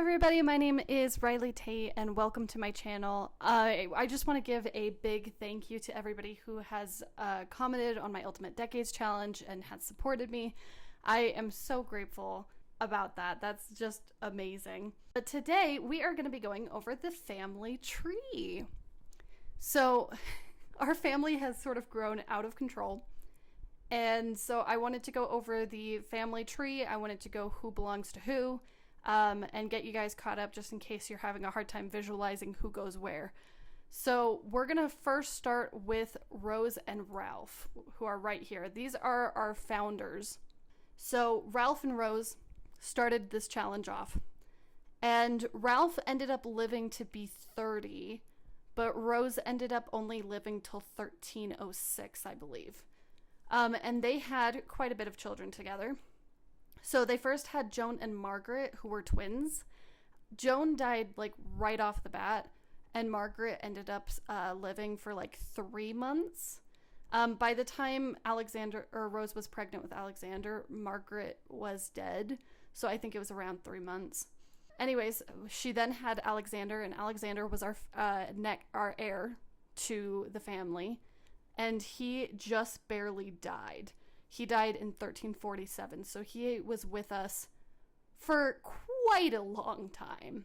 everybody, my name is Riley Tate and welcome to my channel. I just want to give a big thank you to everybody who has commented on my Ultimate Decades Challenge and has supported me. I am so grateful about that. That's just amazing. But today we are going to be going over the family tree. So our family has sort of grown out of control. And so I wanted to go over the family tree. I wanted to go who belongs to who. And get you guys caught up just in case you're having a hard time visualizing who goes where. So we're going to first start with Rose and Ralph, who are right here. These are our founders. So Ralph and Rose started this challenge off. And Ralph ended up living to be 30, but Rose ended up only living till 1306, I believe. And they had quite a bit of children together. So they first had Joan and Margaret, who were twins. Joan died like right off the bat, and Margaret ended up living for like 3 months. By the time Rose was pregnant with Alexander, Margaret was dead. So I think it was around 3 months. Anyways, she then had Alexander, and Alexander was our heir to the family, and he just barely died. He died in 1347, so he was with us for quite a long time.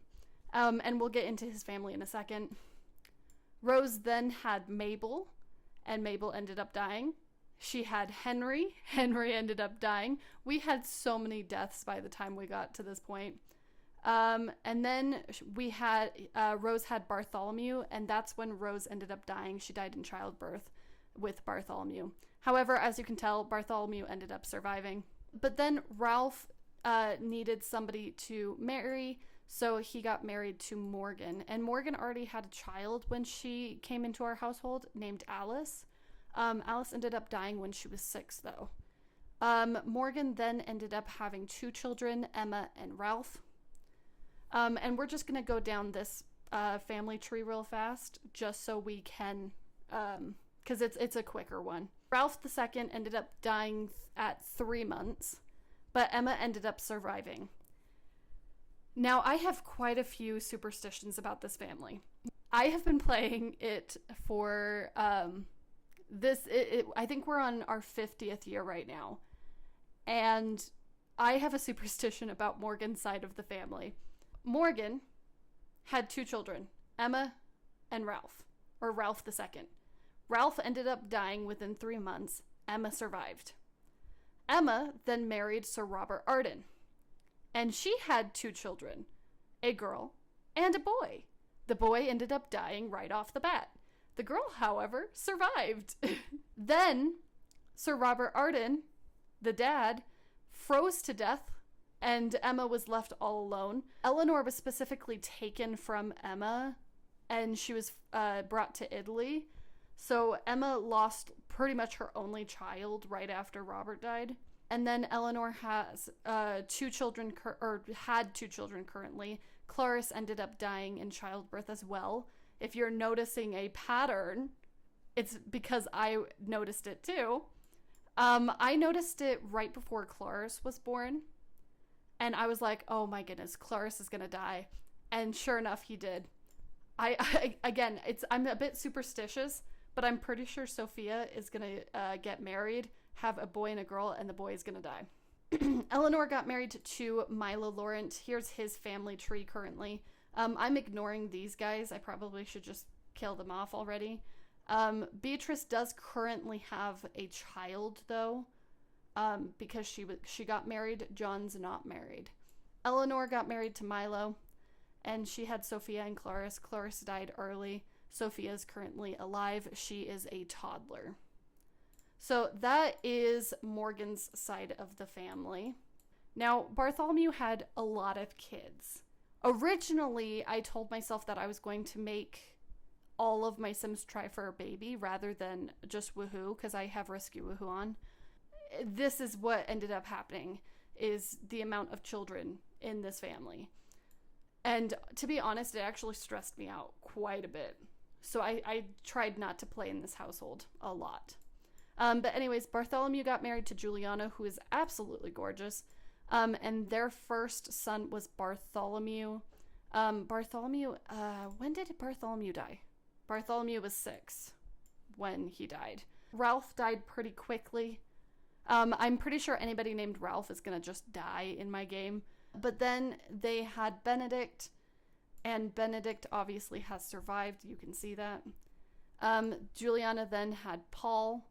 And we'll get into his family in a second. Rose then had Mabel, and Mabel ended up dying. She had Henry. Henry ended up dying. We had so many deaths by the time we got to this point. And then we had Rose had Bartholomew, and that's when Rose ended up dying. She died in childbirth with Bartholomew. However, as you can tell, Bartholomew ended up surviving. But then Ralph needed somebody to marry, so he got married to Morgan. And Morgan already had a child when she came into our household named Alice. Alice ended up dying when she was 6, though. Morgan then ended up having 2 children, Emma and Ralph. And we're just going to go down this family tree real fast, just so we can... because it's a quicker one. Ralph II ended up dying at 3 months, but Emma ended up surviving. Now, I have quite a few superstitions about this family. I have been playing it for I think we're on our 50th year right now, and I have a superstition about Morgan's side of the family. Morgan had 2 children, Emma and Ralph, or Ralph II. Ralph ended up dying within 3 months. Emma survived. Emma then married Sir Robert Arden, and she had 2 children, a girl and a boy. The boy ended up dying right off the bat. The girl, however, survived. Then Sir Robert Arden, the dad, froze to death, and Emma was left all alone. Eleanor was specifically taken from Emma, and she was brought to Italy. So Emma lost pretty much her only child right after Robert died. And then Eleanor has 2 children, had 2 children currently. Clarice ended up dying in childbirth as well. If you're noticing a pattern, it's because I noticed it too. I noticed it right before Clarice was born. And I was like, oh my goodness, Clarice is going to die. And sure enough, he did. I'm a bit superstitious, but I'm pretty sure Sophia is going to get married, have a boy and a girl, and the boy is going to die. Eleanor got married to Milo Laurent. Here's his family tree currently. I'm ignoring these guys. I probably should just kill them off already. Beatrice does currently have a child, though, because she got married. John's not married. Eleanor got married to Milo, and she had Sophia and Clarice. Clarice died early. Sophia is currently alive. She is a toddler. So that is Morgan's side of the family. Now, Bartholomew had a lot of kids. Originally, I told myself that I was going to make all of my Sims try for a baby rather than just Woohoo, because I have Rescue Woohoo on. This is what ended up happening, is the amount of children in this family. And to be honest, it actually stressed me out quite a bit. So I tried not to play in this household a lot. But anyways, Bartholomew got married to Juliana, who is absolutely gorgeous. And their first son was Bartholomew. When did Bartholomew die? Bartholomew was 6 when he died. Ralph died pretty quickly. I'm pretty sure anybody named Ralph is gonna just die in my game. But then they had Benedict, and Benedict obviously has survived. You can see that. Juliana then had Paul,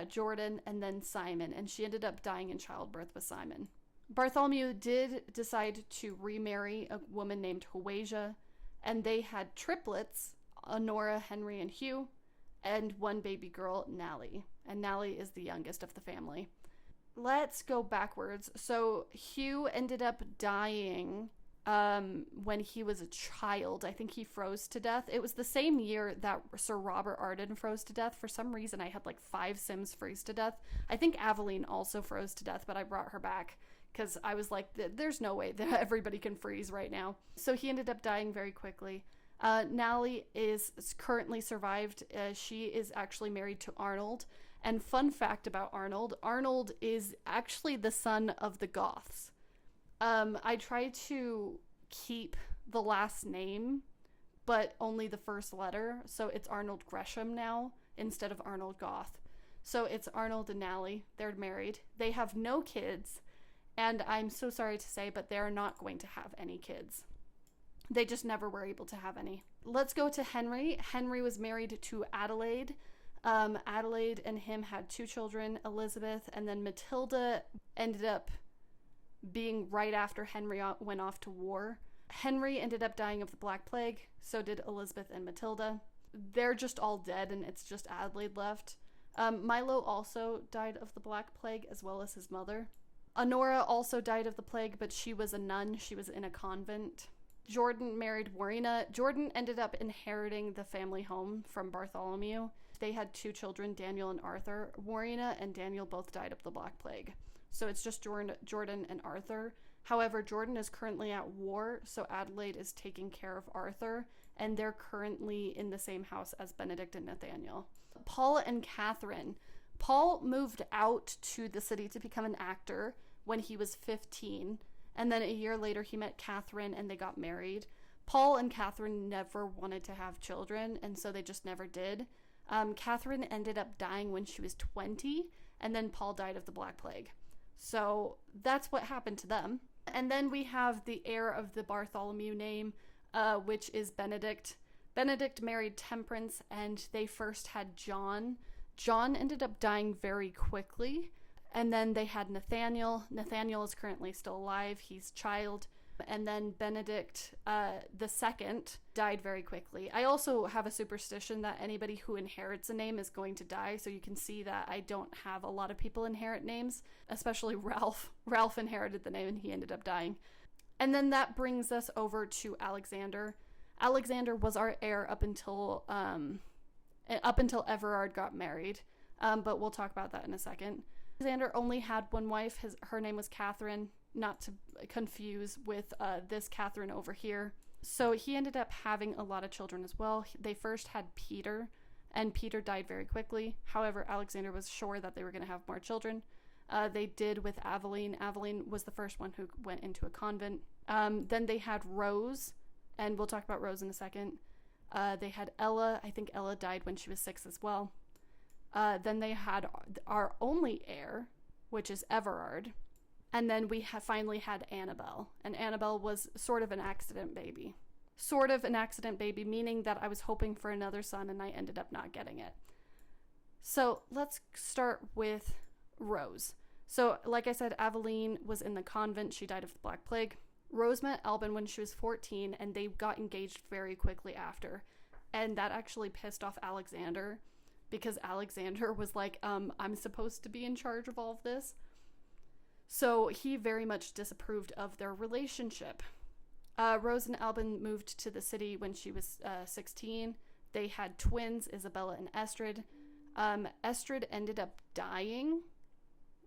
Jordan, and then Simon, and she ended up dying in childbirth with Simon. Bartholomew did decide to remarry a woman named Huasia, and they had triplets, Honora, Henry, and Hugh, and one baby girl, Nally. And Nally is the youngest of the family. Let's go backwards. So Hugh ended up dying when he was a child. I think he froze to death. It was the same year that Sir Robert Arden froze to death. For some reason, I had like 5 Sims freeze to death. I think Aveline also froze to death, but I brought her back because I was like, there's no way that everybody can freeze right now. So he ended up dying very quickly. Nally is currently survived. She is actually married to Arnold. And fun fact about Arnold, Arnold is actually the son of the Goths. I tried to keep the last name, but only the first letter. So it's Arnold Gresham now instead of Arnold Goth. So it's Arnold and Nally. They're married. They have no kids. And I'm so sorry to say, but they're not going to have any kids. They just never were able to have any. Let's go to Henry. Henry was married to Adelaide. Adelaide and him had 2 children, Elizabeth, and then Matilda ended up being right after Henry went off to war. Henry ended up dying of the Black Plague, so did Elizabeth and Matilda. They're just all dead, and it's just Adelaide left. Milo also died of the Black Plague, as well as his mother. Honora also died of the plague, but she was a nun. She was in a convent. Jordan married Warina. Jordan ended up inheriting the family home from Bartholomew. They had 2 children, Daniel and Arthur. Warina and Daniel both died of the Black Plague. So it's just Jordan and Arthur. However, Jordan is currently at war, so Adelaide is taking care of Arthur, and they're currently in the same house as Benedict and Nathaniel. Paul and Catherine. Paul moved out to the city to become an actor when he was 15, and then a year later he met Catherine and they got married. Paul and Catherine never wanted to have children, and so they just never did. Catherine ended up dying when she was 20, and then Paul died of the Black Plague. So that's what happened to them. And then we have the heir of the Bartholomew name, which is Benedict. Benedict married Temperance, and they first had John. John ended up dying very quickly. And then they had Nathaniel. Nathaniel is currently still alive. He's child. And then Benedict the second died very quickly. I also have a superstition that anybody who inherits a name is going to die. So you can see that I don't have a lot of people inherit names, especially Ralph. Ralph inherited the name and he ended up dying. And then that brings us over to Alexander. Alexander was our heir up until Everard got married. But we'll talk about that in a second. Alexander only had one wife. Her name was Catherine, not to confuse with this Catherine over here. So he ended up having a lot of children as well. They first had Peter, and Peter died very quickly. However, Alexander was sure that they were going to have more children. They did with Aveline. Aveline was the first one who went into a convent. Then they had Rose, and we'll talk about Rose in a second. They had Ella. I think Ella died when she was 6 as well. Then they had our only heir, which is Everard. And then we finally had Annabelle. And Annabelle was sort of an accident baby. Sort of an accident baby, meaning that I was hoping for another son and I ended up not getting it. So let's start with Rose. So like I said, Aveline was in the convent. She died of the Black Plague. Rose met Albin when she was 14 and they got engaged very quickly after. And that actually pissed off Alexander, because Alexander was like, I'm supposed to be in charge of all of this. So he very much disapproved of their relationship. Rose and Albin moved to the city when she was 16. They had twins, Isabella and Estrid. Estrid ended up dying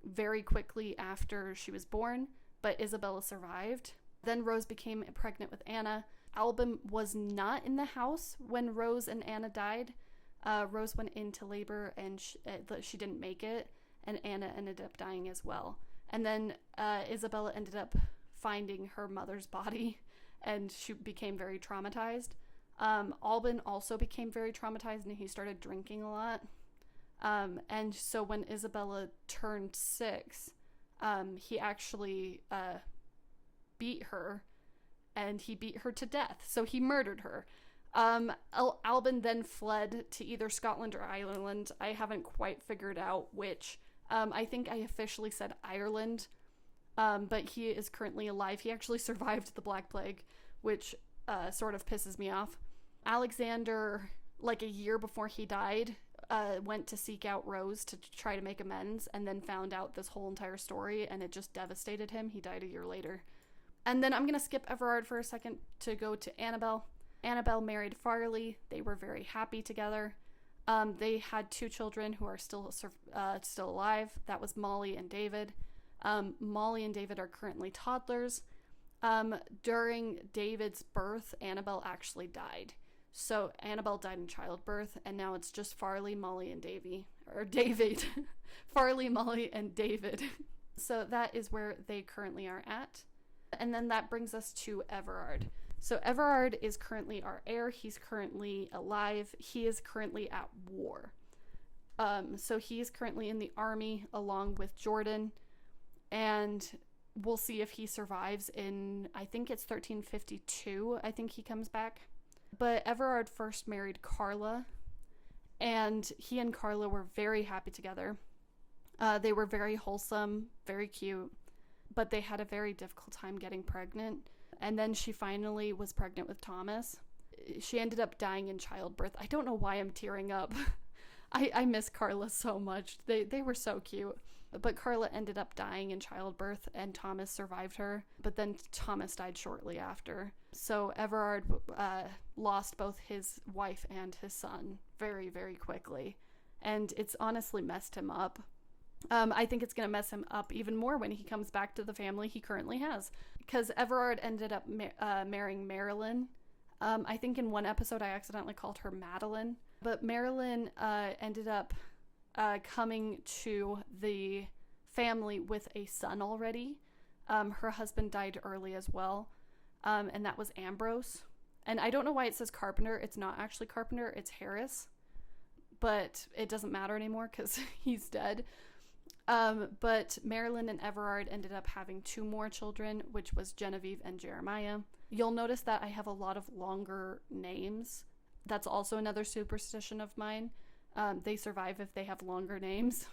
very quickly after she was born, but Isabella survived. Then Rose became pregnant with Anna. Albin was not in the house when Rose and Anna died. Rose went into labor and she didn't make it, and Anna ended up dying as well. And then Isabella ended up finding her mother's body, and she became very traumatized. Alban also became very traumatized, and he started drinking a lot. And so when Isabella turned 6, he actually beat her, and he beat her to death. So he murdered her. Alban then fled to either Scotland or Ireland. I haven't quite figured out which. I think I officially said Ireland, but he is currently alive. He actually survived the Black Plague, which sort of pisses me off. Alexander, like a year before he died, went to seek out Rose to try to make amends, and then found out this whole entire story, and it just devastated him. He died a year later. And then I'm going to skip Everard for a second to go to Annabelle. Annabelle married Farley. They were very happy together. They had 2 children who are still alive. That was Molly and David. Molly and David are currently toddlers. During David's birth, Annabelle actually died. So Annabelle died in childbirth, and now it's just Farley, Molly, and David. Farley, Molly, and David. So that is where they currently are at. And then that brings us to Everard. So Everard is currently our heir. He's currently alive. He is currently at war. So he is currently in the army along with Jordan, and we'll see if he survives in, I think it's 1352, I think he comes back. But Everard first married Carla, and he and Carla were very happy together. They were very wholesome, very cute, but they had a very difficult time getting pregnant. And then she finally was pregnant with Thomas. She ended up dying in childbirth. I don't know why I'm tearing up. I miss Carla so much. They were so cute. But Carla ended up dying in childbirth, and Thomas survived her. But then Thomas died shortly after. So Everard lost both his wife and his son very, very quickly. And it's honestly messed him up. I think it's going to mess him up even more when he comes back to the family he currently has. Because Everard ended up marrying Marilyn. I think in one episode I accidentally called her Madeline. But Marilyn ended up coming to the family with a son already. Her husband died early as well. And that was Ambrose. And I don't know why it says Carpenter. It's not actually Carpenter. It's Harris. But it doesn't matter anymore because he's dead. But Marilyn and Everard ended up having 2 more children, which was Genevieve and Jeremiah. You'll notice that I have a lot of longer names. That's also another superstition of mine. They survive if they have longer names.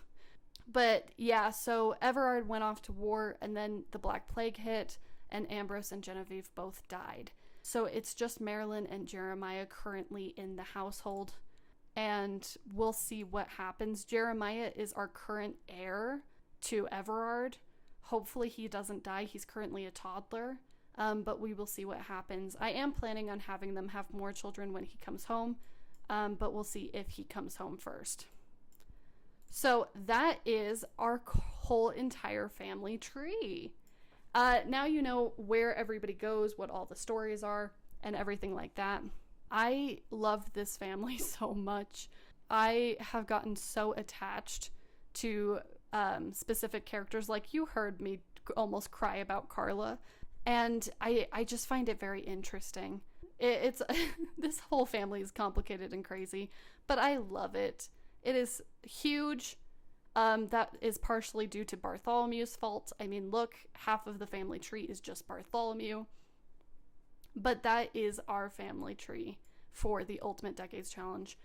But yeah, so Everard went off to war, and then the Black Plague hit, and Ambrose and Genevieve both died. So it's just Marilyn and Jeremiah currently in the household. And we'll see what happens. Jeremiah is our current heir to Everard. Hopefully he doesn't die. He's currently a toddler. But we will see what happens. I am planning on having them have more children when he comes home. But we'll see if he comes home first. So that is our whole entire family tree. Now you know where everybody goes, what all the stories are, and everything like that. I love this family so much. I have gotten so attached to specific characters. Like you heard me almost cry about Carla. And I just find it very interesting. It's this whole family is complicated and crazy, but I love it. It is huge. That is partially due to Bartholomew's fault. I mean, look, half of the family tree is just Bartholomew. But that is our family tree for the Ultimate Decades Challenge.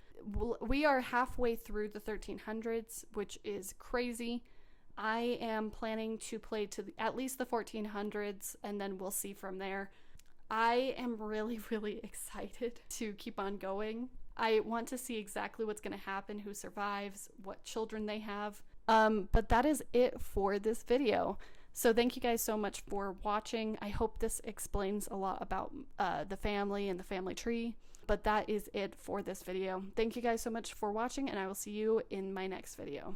We are halfway through the 1300s, which is crazy. I am planning to play to at least the 1400s, and then we'll see from there. I am really, really excited to keep on going. I want to see exactly what's going to happen, who survives, what children they have. But that is it for this video. So thank you guys so much for watching. I hope this explains a lot about the family and the family tree. But that is it for this video. Thank you guys so much for watching, and I will see you in my next video.